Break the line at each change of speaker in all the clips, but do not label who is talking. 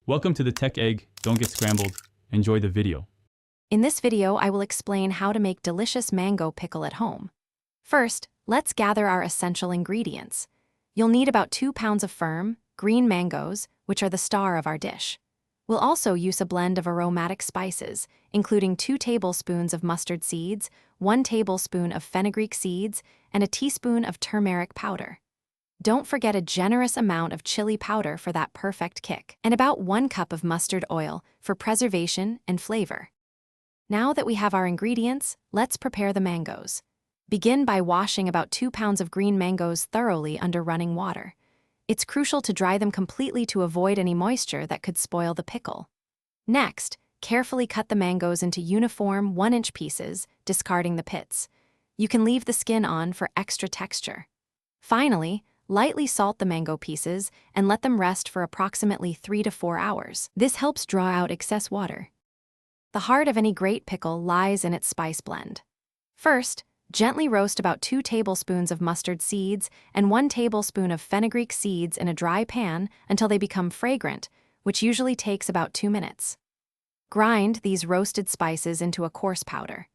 Welcome to the Tech Egg. Don't get scrambled. Enjoy the video.
In this video, I will explain how to make delicious mango pickle at home. First, let's gather our essential ingredients. You'll need about 2 pounds of firm, green mangoes, which are the star of our dish. We'll also use a blend of aromatic spices, including 2 tablespoons of mustard seeds, 1 tablespoon of fenugreek seeds, and a teaspoon of turmeric powder. Don't forget a generous amount of chili powder for that perfect kick, and about 1 cup of mustard oil for preservation and flavor. Now that we have our ingredients, let's prepare the mangoes. Begin by washing about 2 pounds of green mangoes thoroughly under running water. It's crucial to dry them completely to avoid any moisture that could spoil the pickle. Next, carefully cut the mangoes into uniform 1-inch pieces, discarding the pits. You can leave the skin on for extra texture. Finally, lightly salt the mango pieces and let them rest for approximately 3 to 4 hours. This helps draw out excess water. The heart of any great pickle lies in its spice blend. First, gently roast about 2 tablespoons of mustard seeds and 1 tablespoon of fenugreek seeds in a dry pan until they become fragrant, which usually takes about 2 minutes. Grind these roasted spices into a coarse powder.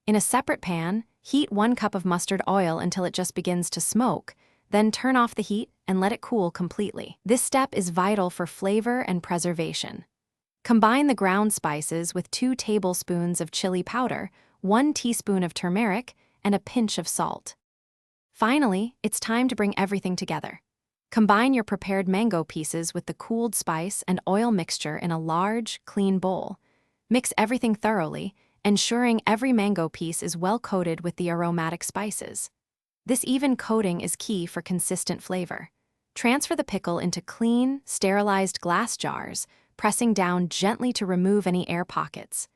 In a separate pan, heat 1 cup of mustard oil until it just begins to smoke, then turn off the heat and let it cool completely. This step is vital for flavor and preservation. Combine the ground spices with 2 tablespoons of chili powder, 1 teaspoon of turmeric, and a pinch of salt. Finally, it's time to bring everything together. Combine your prepared mango pieces with the cooled spice and oil mixture in a large, clean bowl. Mix everything thoroughly, ensuring every mango piece is well coated with the aromatic spices. This even coating is key for consistent flavor. Transfer the pickle into clean, sterilized glass jars, pressing down gently to remove any air pockets.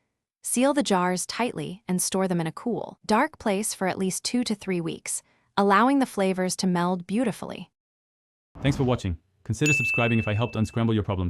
Seal the jars tightly and store them in a cool, dark place for at least 2 to 3 weeks, allowing the flavors to meld beautifully.
Thanks for watching. Consider subscribing if I helped unscramble your problems.